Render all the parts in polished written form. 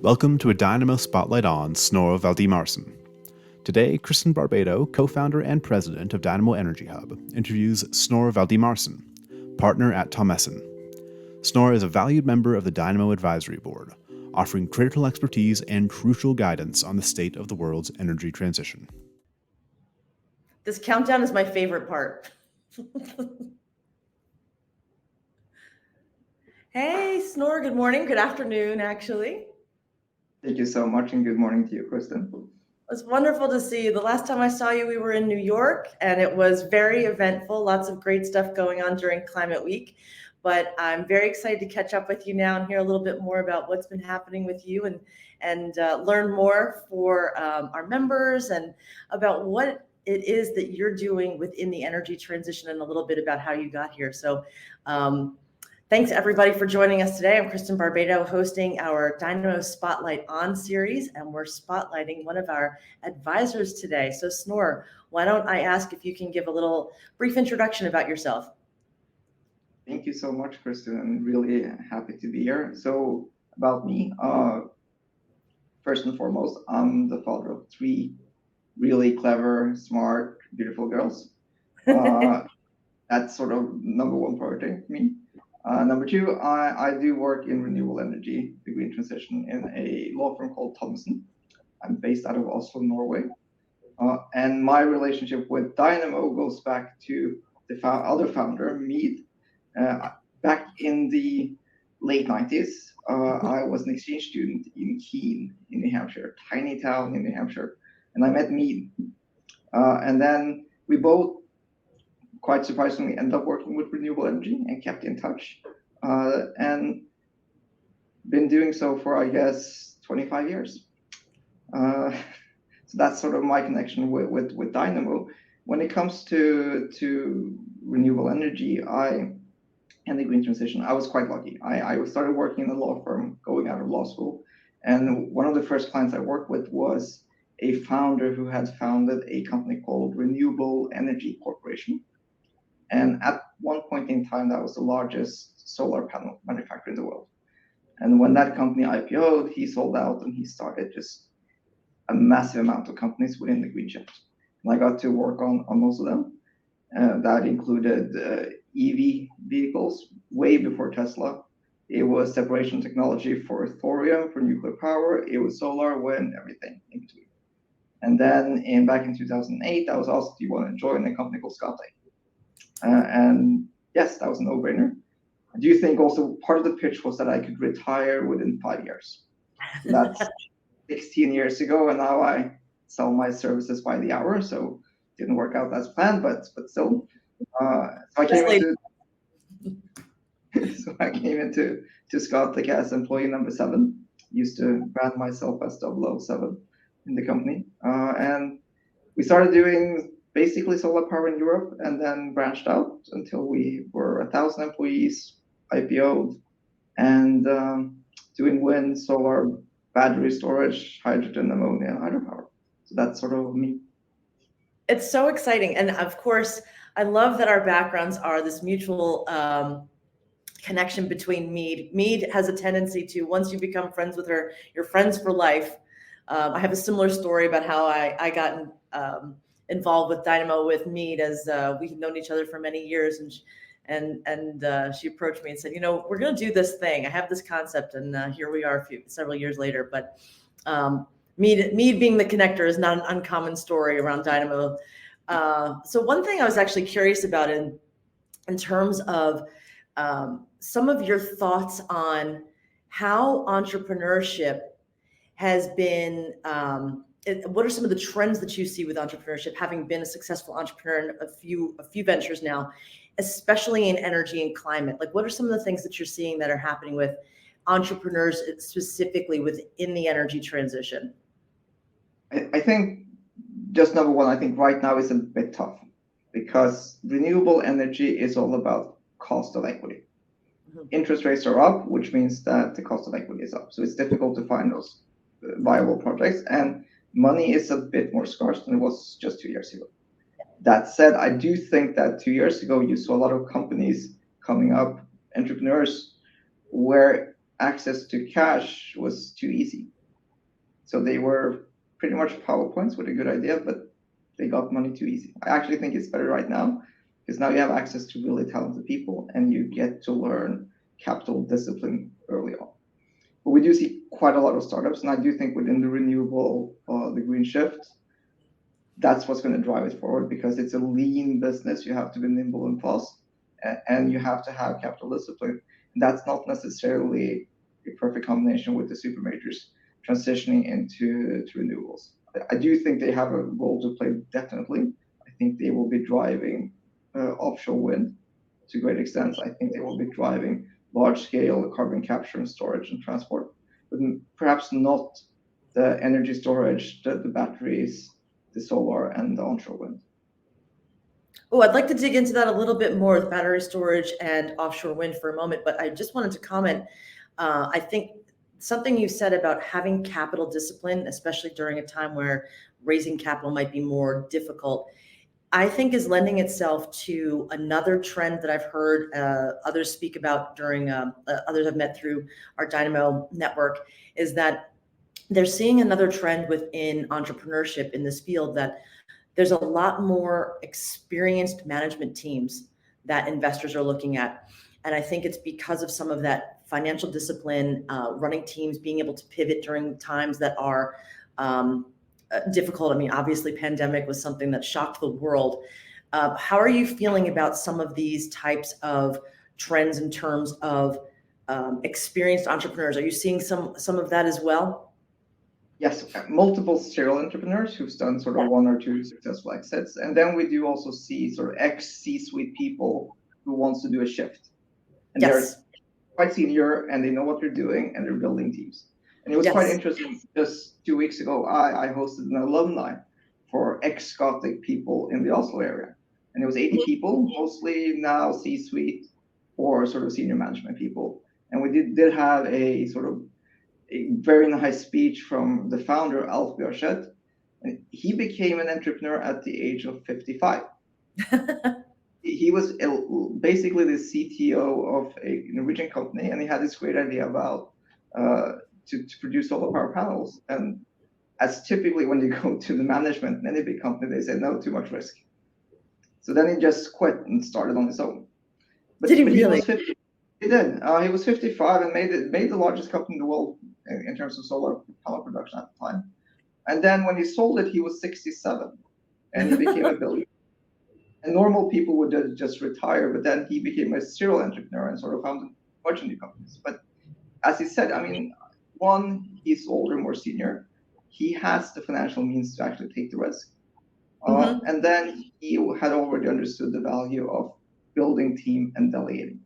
Welcome to a Dynamo Spotlight on Snorre Valdimarsson. Today, Kristin Barbato, co-founder and president of Dynamo Energy Hub, interviews Snorre Valdimarsson, partner at Thommessen. Snorre is a valued member of the Dynamo Advisory Board, offering critical expertise and crucial guidance on the state of the world's energy transition. This countdown is my favorite part. Hey, Snorre, good morning, good afternoon, actually. Thank you so much, and good morning to you, Kristin. It's wonderful to see you. The last time I saw you, we were in New York, and it was very eventful, lots of great stuff going on during Climate Week. But I'm very excited to catch up with you now and hear a little bit more about what's been happening with you and learn more for our members and about what it is that you're doing within the energy transition and a little bit about how you got here. So thanks everybody for joining us today. I'm Kristin Barbato, hosting our Dynamo Spotlight On series, and we're spotlighting one of our advisors today. So Snorre, why don't I ask if you can give a little brief introduction about yourself? Thank you so much, Kristin. I'm really happy to be here. So about me, first and foremost, I'm the father of three really clever, smart, beautiful girls. That's sort of number one priority for me. Number two, I do work in renewable energy, the green transition, in a law firm called Thommessen. I'm based out of Oslo, Norway. And my relationship with Dynamo goes back to the other founder, Mead. Back in the late 90s, I was an exchange student in Keene, in New Hampshire, tiny town in New Hampshire. And I met Mead. And then we both, quite surprisingly, ended up working with renewable energy and kept in touch. And been doing so for, I guess, 25 years. So that's sort of my connection with Dynamo. When it comes to renewable energy, and the green transition, I was quite lucky. I started working in a law firm going out of law school. And one of the first clients I worked with was a founder who had founded a company called Renewable Energy Corporation. And at one point in time, that was the largest solar panel manufacturer in the world. And when that company IPO'd, he sold out and he started just a massive amount of companies within the green shift. And I got to work on most of them. That included EV vehicles way before Tesla. It was separation technology for thorium, for nuclear power. It was solar, wind, everything in between. And then back in 2008, I was asked, do you want to join a company called Scate? And yes, that was a no-brainer. I do think also part of the pitch was that I could retire within 5 years. So that's 16 years ago, and now I sell my services by the hour. So didn't work out as planned, but still. So I came into Scate as employee number 7. Used to brand myself as 007 in the company, and we started doing basically solar power in Europe, and then branched out until we were 1,000 employees, IPO'd, and doing wind, solar, battery storage, hydrogen, ammonia, and hydropower. So that's sort of me. It's so exciting. And of course, I love that our backgrounds are this mutual connection between Mead. Mead has a tendency to, once you become friends with her, you're friends for life. I have a similar story about how I got involved with Dynamo with Mead, as we've known each other for many years. And she approached me and said, we're going to do this thing. I have this concept, and here we are several years later. But Mead being the connector is not an uncommon story around Dynamo. So one thing I was actually curious about in terms of some of your thoughts on how entrepreneurship has been, what are some of the trends that you see with entrepreneurship, having been a successful entrepreneur in a few ventures now, especially in energy and climate? Like, what are some of the things that you're seeing that are happening with entrepreneurs specifically within the energy transition? I think just number one, I think right now is a bit tough because renewable energy is all about cost of equity. Mm-hmm. Interest rates are up, which means that the cost of equity is up. So it's difficult to find those viable projects, and money is a bit more scarce than it was just 2 years ago. That said, I do think that 2 years ago, you saw a lot of companies coming up, entrepreneurs, where access to cash was too easy. So they were pretty much PowerPoints with a good idea, but they got money too easy. I actually think it's better right now because now you have access to really talented people and you get to learn capital discipline early on. But we do see quite a lot of startups, and I do think within the renewable, the green shift, that's what's going to drive it forward because it's a lean business. You have to be nimble and fast, and you have to have capital discipline. And that's not necessarily a perfect combination with the super majors transitioning into renewables. I do think they have a role to play, definitely. I think they will be driving offshore wind to a great extent. I think they will be driving large-scale carbon capture and storage and transport, but perhaps not the energy storage, the batteries, the solar, and the onshore wind. Oh, I'd like to dig into that a little bit more with battery storage and offshore wind for a moment, but I just wanted to comment. I think something you said about having capital discipline, especially during a time where raising capital might be more difficult, I think is lending itself to another trend that I've heard others speak about during others I've met through our Dynamo network, is that they're seeing another trend within entrepreneurship in this field, that there's a lot more experienced management teams that investors are looking at. And I think it's because of some of that financial discipline, running teams, being able to pivot during times that are difficult. I mean, obviously, pandemic was something that shocked the world. How are you feeling about some of these types of trends in terms of experienced entrepreneurs? Are you seeing some of that as well? Yes, multiple serial entrepreneurs who've done sort of one or two successful exits. And then we do also see sort of ex-C-suite people who wants to do a shift. And they're quite senior and they know what they're doing and they're building teams. And it was quite interesting. Just 2 weeks ago, I hosted an alumni for ex-Scottish people in the Oslo area. And it was 80 people, mostly now C-suite or sort of senior management people. And we did have a sort of a very nice speech from the founder, Alf Bjørseth, and he became an entrepreneur at the age of 55. He was basically the CTO of a Norwegian company, and he had this great idea about to produce solar power panels. And as typically when you go to the management in any big company, they say, no, too much risk. So then he just quit and started on his own. But did he really? He did. He was 55 and made the largest company in the world in terms of solar power production at the time. And then when he sold it, he was 67 and he became a billionaire. And normal people would just retire, but then he became a serial entrepreneur and sort of founded a bunch of new companies. But as he said, I mean, one, he's older, more senior. He has the financial means to actually take the risk. And then he had already understood the value of building team and delegating.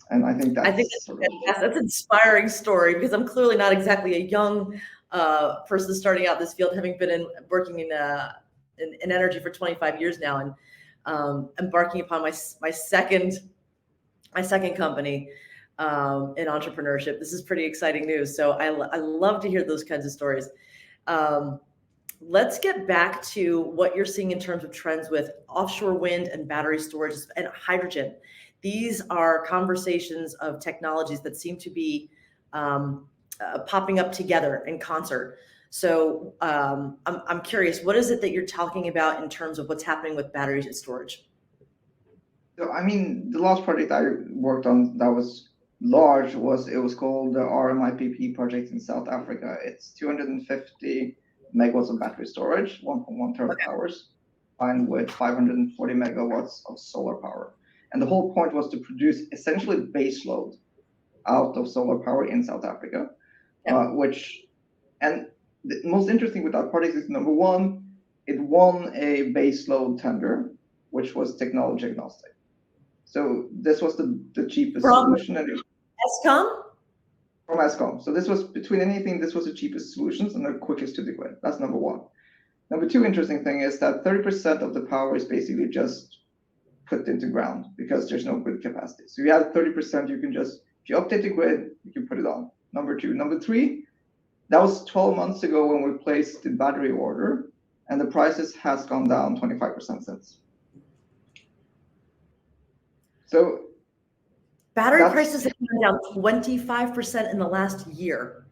And I think that's an inspiring story, because I'm clearly not exactly a young person starting out this field, having been working in energy for 25 years now, and embarking upon my second company in entrepreneurship. This is pretty exciting news. So I love to hear those kinds of stories. Let's get back to what you're seeing in terms of trends with offshore wind and battery storage and hydrogen. These are conversations of technologies that seem to be popping up together in concert. So I'm curious, what is it that you're talking about in terms of what's happening with batteries and storage? So, I mean, the last project I worked on that was large was called the RMIPP project in South Africa. It's 250 megawatts of battery storage, 1.1 terawatt hours, combined with 540 megawatts of solar power. And the whole point was to produce essentially base load out of solar power in South Africa, and the most interesting with that project is, number one, it won a base load tender, which was technology agnostic. So this was the cheapest solution. And Eskom? From Eskom. So this was, between anything, this was the cheapest solutions and the quickest to the grid. That's number one. Number two interesting thing is that 30% of the power is basically just put into ground because there's no grid capacity. So you have 30%, you can just, if you update the grid, you can put it on. Number two. Number three, that was 12 months ago when we placed the battery order, and the prices has gone down 25% since. So battery prices have gone down 25% in the last year.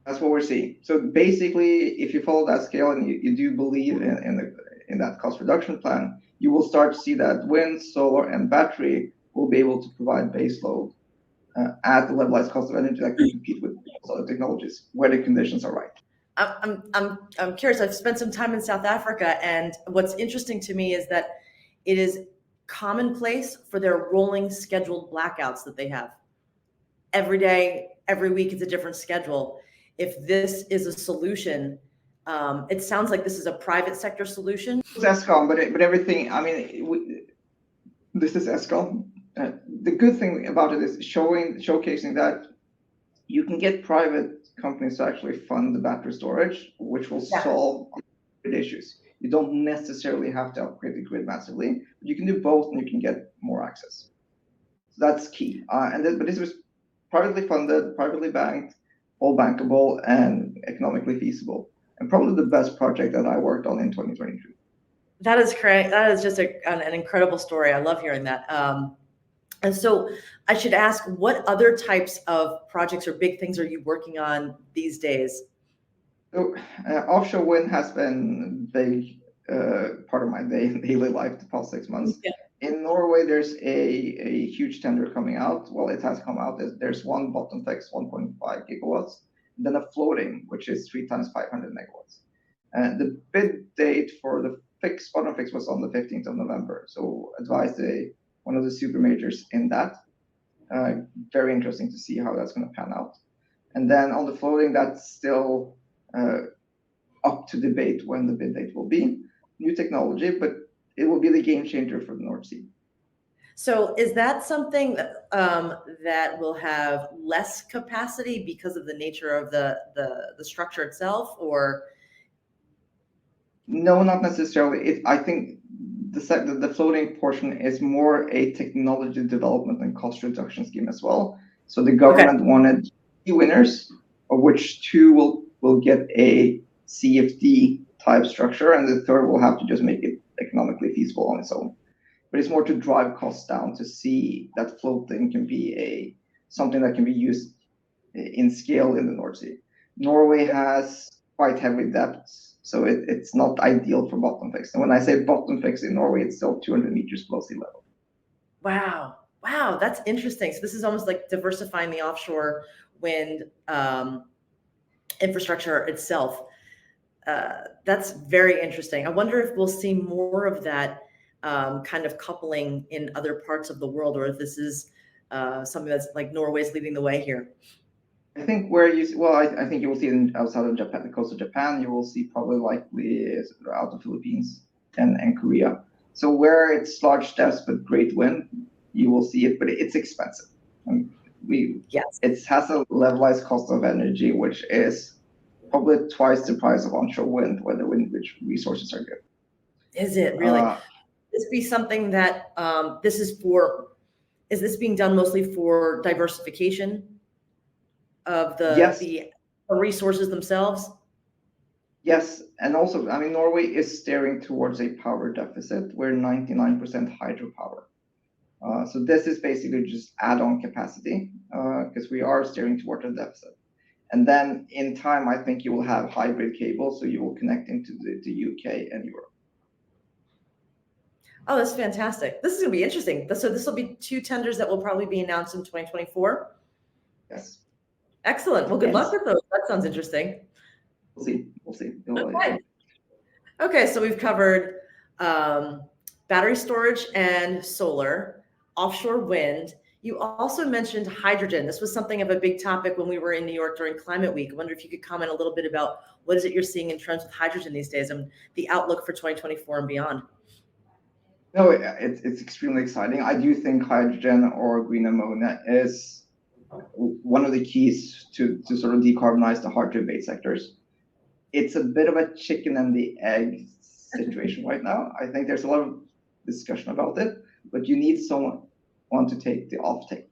That's what we're seeing. So basically, if you follow that scale and you do believe in that cost reduction plan, you will start to see that wind, solar, and battery will be able to provide base load at the levelized cost of energy that can compete with other technologies where the conditions are right. I'm curious. I've spent some time in South Africa, and what's interesting to me is that it is commonplace for their rolling scheduled blackouts that they have. Every day, every week, it's a different schedule. If this is a solution, it sounds like this is a private sector solution. It's Eskom, but everything. I mean, this is Eskom. The good thing about it is showcasing that you can get private companies to actually fund the battery storage, which will solve grid issues. You don't necessarily have to upgrade the grid massively, but you can do both and you can get more access. So that's key. But this was privately funded, privately banked, all bankable and economically feasible, and probably the best project that I worked on in 2023. That is great. That is just an incredible story. I love hearing that. And so I should ask, what other types of projects or big things are you working on these days? So offshore wind has been a big part of my daily life the past 6 months. Yeah. In Norway, there's a huge tender coming out. Well, it has come out. There's one bottom fix, 1.5 gigawatts, then a floating, which is 3 times 500 megawatts. And the bid date for the bottom fix was on the 15th of November. So advised one of the super majors in that. Very interesting to see how that's going to pan out. And then on the floating, that's still up to debate when the bid date will be. New technology, but it will be the game changer for the North Sea. So is that something that that will have less capacity because of the nature of the structure itself, or? No, not necessarily. I think the floating portion is more a technology development and cost reduction scheme as well. So the government wanted 2 winners, of which 2 will get a CFD type structure, and the third will have to just make it economically feasible on its own. But it's more to drive costs down, to see that floating can be something that can be used in scale in the North Sea. Norway has quite heavy depths, so it's not ideal for bottom fix. And when I say bottom fix in Norway, it's still 200 meters below sea level. Wow, that's interesting. So this is almost like diversifying the offshore wind infrastructure itself. That's very interesting. I wonder if we'll see more of that kind of coupling in other parts of the world, or if this is something that's like Norway's leading the way here. I think I think you will see it outside of Japan, the coast of Japan. You will see probably likely out of Philippines and Korea. So where it's large depths but great wind, you will see it, but it's expensive. It has a levelized cost of energy, which is probably twice the price of onshore wind, where the wind resources are good. Is it really? This be something that is this being done mostly for diversification of the resources themselves? Yes, and also, I mean, Norway is steering towards a power deficit. We're 99% hydropower. So this is basically just add-on capacity because we are steering towards a deficit. And then in time, I think you will have hybrid cables, so you will connect into the UK and Europe. Oh, that's fantastic. This is going to be interesting. So this will be 2 tenders that will probably be announced in 2024? Yes. Excellent. Well, good luck with those. That sounds interesting. We'll see. Okay, so we've covered battery storage and solar, offshore wind. You also mentioned hydrogen. This was something of a big topic when we were in New York during Climate Week. I wonder if you could comment a little bit about what is it you're seeing in terms of hydrogen these days and the outlook for 2024 and beyond. No, it's extremely exciting. I do think hydrogen or green ammonia is one of the keys to sort of decarbonize the hard to abate sectors. It's a bit of a chicken and the egg situation right now. I think there's a lot of discussion about it, but you need someone to take the offtake.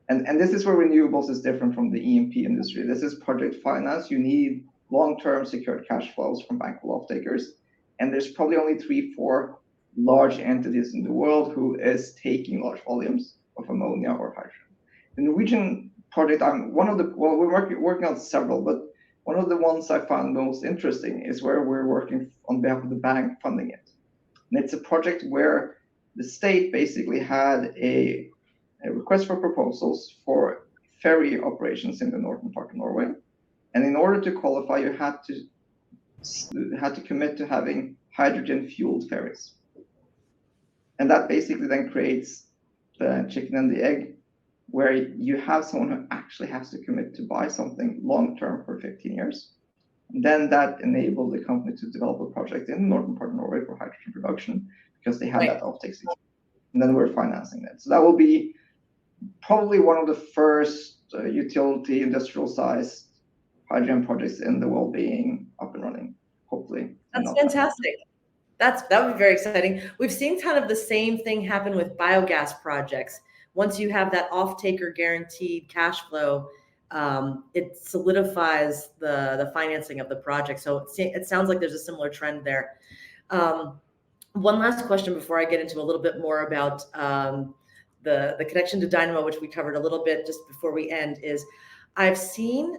And this is where renewables is different from the E&P industry. This is project finance. You need long-term secured cash flows from bankable off-takers. And there's probably only 3-4 large entities in the world who is taking large volumes of ammonia or hydrogen. The Norwegian project, we're working on several, but One of the ones I found most interesting is where we're working on behalf of the bank funding it. And it's a project where the state basically had a request for proposals for ferry operations in the northern part of Norway. And in order to qualify, you had to commit to having hydrogen-fueled ferries. And that basically then creates the chicken and the egg, where you have someone who actually has to commit to buy something long-term for 15 years. And then that enabled the company to develop a project in the northern part of Norway for hydrogen production, because they had that offtake situation. And then we're financing that. So that will be probably one of the first utility industrial sized hydrogen projects in the world being up and running, hopefully. That's fantastic. That would be very exciting. We've seen kind of the same thing happen with biogas projects. Once you have that off-taker guaranteed cash flow, it solidifies the financing of the project. So it sounds like there's a similar trend there. One last question before I get into a little bit more about the connection to Dynamo, which we covered a little bit just before we end, is I've seen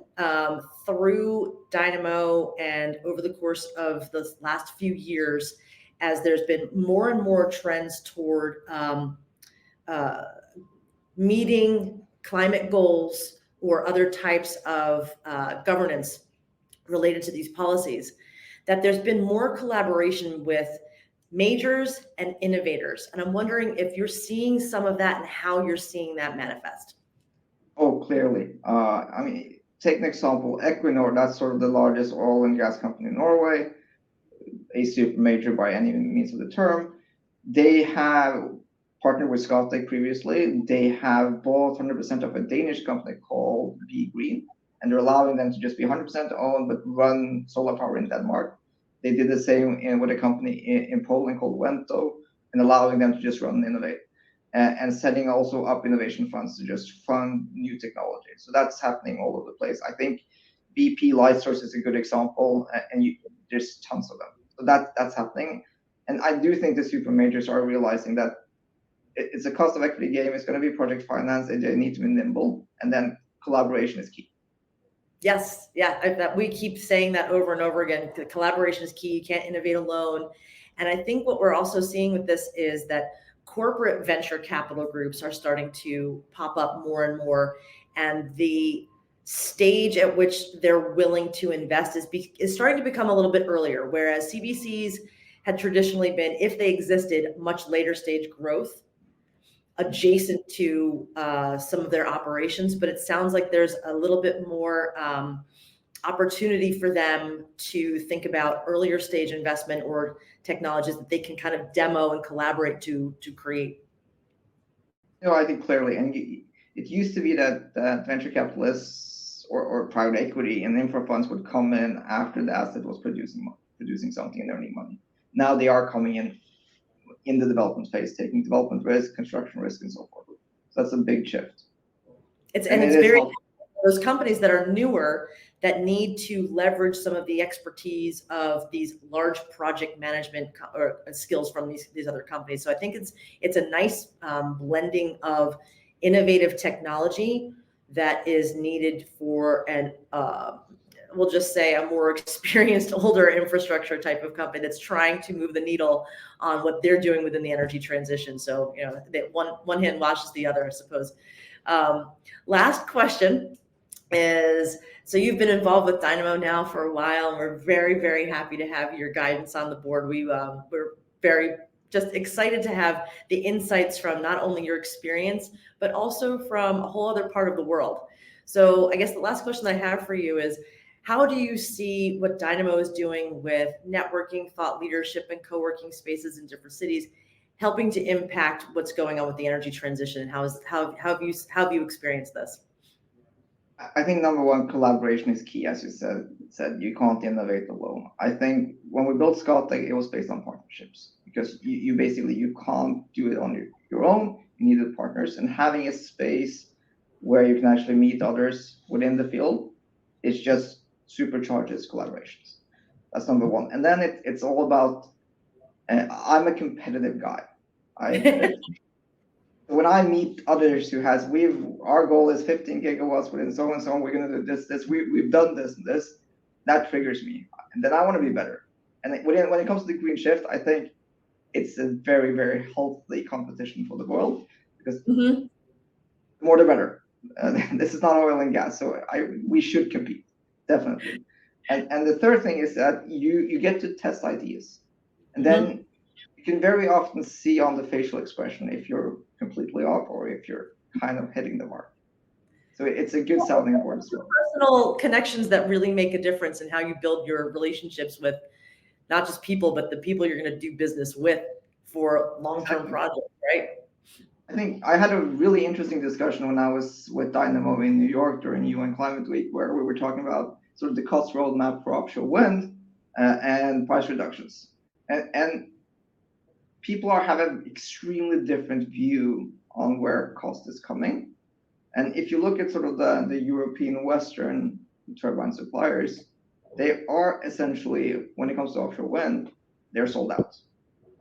through Dynamo and over the course of the last few years, as there's been more and more trends toward meeting climate goals or other types of governance related to these policies, that there's been more collaboration with majors and innovators. And I'm wondering if you're seeing some of that and how you're seeing that manifest. Oh, clearly. I mean, take an example, Equinor, that's sort of the largest oil and gas company in Norway, a super major by any means of the term. They have partnered with Scatec previously. They have bought 100% of a Danish company called Be Green, and they're allowing them to just be 100% owned, but run solar power in Denmark. They did the same with a company in Poland called Wento, and allowing them to just run and innovate, and setting also up innovation funds to just fund new technology. So that's happening all over the place. I think BP Lightsource is a good example, and there's tons of them. So that's happening. And I do think the super majors are realizing that it's a cost of equity game. It's going to be project finance, and they need to be nimble, and then collaboration is key. Yes, yeah, we keep saying that over and over again. The collaboration is key. You can't innovate alone. And I think what we're also seeing with this is that corporate venture capital groups are starting to pop up more and more, and the stage at which they're willing to invest is starting to become a little bit earlier, whereas CVCs had traditionally been, if they existed, much later stage growth adjacent to some of their operations. But it sounds like there's a little bit more opportunity for them to think about earlier stage investment or technologies that they can kind of demo and collaborate to create. I think clearly, and it used to be that venture capitalists or private equity and infra funds would come in after the asset was producing something and earning money. Now they are coming in the development phase, taking development risk, construction risk, and so forth. So that's a big shift. It's very helpful. Those companies that are newer that need to leverage some of the expertise of these large project management or skills from these other companies. So I think it's a nice blending of innovative technology that is needed for an we'll just say a more experienced, older infrastructure type of company that's trying to move the needle on what they're doing within the energy transition. So, that one hand washes the other, I suppose. Last question is, so you've been involved with Dynamo now for a while, and we're very, very happy to have your guidance on the board. We're very just excited to have the insights from not only your experience, but also from a whole other part of the world. So I guess the last question I have for you is, how do you see what Dynamo is doing with networking, thought leadership, and co-working spaces in different cities, helping to impact what's going on with the energy transition? And how have you experienced this? I think number one, collaboration is key. As you said you can't innovate alone. I think when we built Scatec, it was based on partnerships, because you basically can't do it on your own. You needed partners, and having a space where you can actually meet others within the field is just supercharges collaborations. That's number one. And then it's all about, I'm a competitive guy. When I meet others who our goal is 15 gigawatts within so and so, we're going to do this. We've done this and this. that triggers me. And then I want to be better. And when it comes to the green shift, I think it's a very, very healthy competition for the world, because Mm-hmm. the more the better. This is not oil and gas, so we should compete, definitely. And the third thing is that you get to test ideas, and then you can very often see on the facial expression if you're completely off or if you're kind of hitting the mark. So it's a good sounding board as well. Personal connections that really make a difference in how you build your relationships with not just people, but the people you're going to do business with for long-term projects, right? I think I had a really interesting discussion when I was with Dynamo in New York during UN Climate Week, where we were talking about sort of the cost roadmap for offshore wind and price reductions. And people are having extremely different view on where cost is coming. And if you look at sort of the European Western turbine suppliers, they are essentially, when it comes to offshore wind, they're sold out.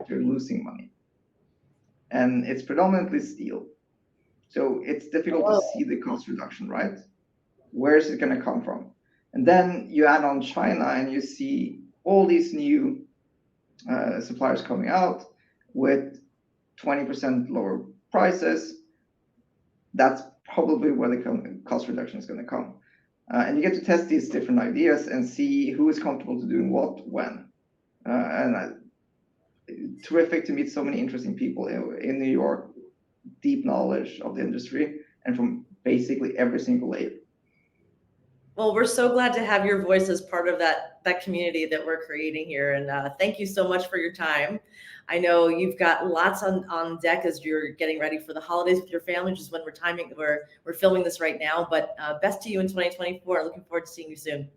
They're losing money. And it's predominantly steel. So it's difficult to see the cost reduction, right? Where is it going to come from? And then you add on China and you see all these new suppliers coming out with 20% lower prices. That's probably where the cost reduction is going to come. And you get to test these different ideas and see who is comfortable to doing what when. Terrific to meet so many interesting people in New York, deep knowledge of the industry, and from basically every single layer. Well, we're so glad to have your voice as part of that community that we're creating here. And thank you so much for your time. I know you've got lots on deck as you're getting ready for the holidays with your family, which is when we're filming this right now. But best to you in 2024. Looking forward to seeing you soon.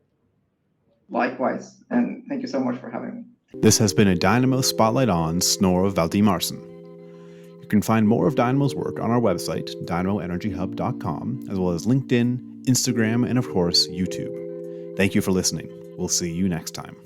Likewise, and thank you so much for having me. This has been a Dynamo Spotlight on Snorre Valdimarsson. You can find more of Dynamo's work on our website, dynamoenergyhub.com, as well as LinkedIn, Instagram, and of course, YouTube. Thank you for listening. We'll see you next time.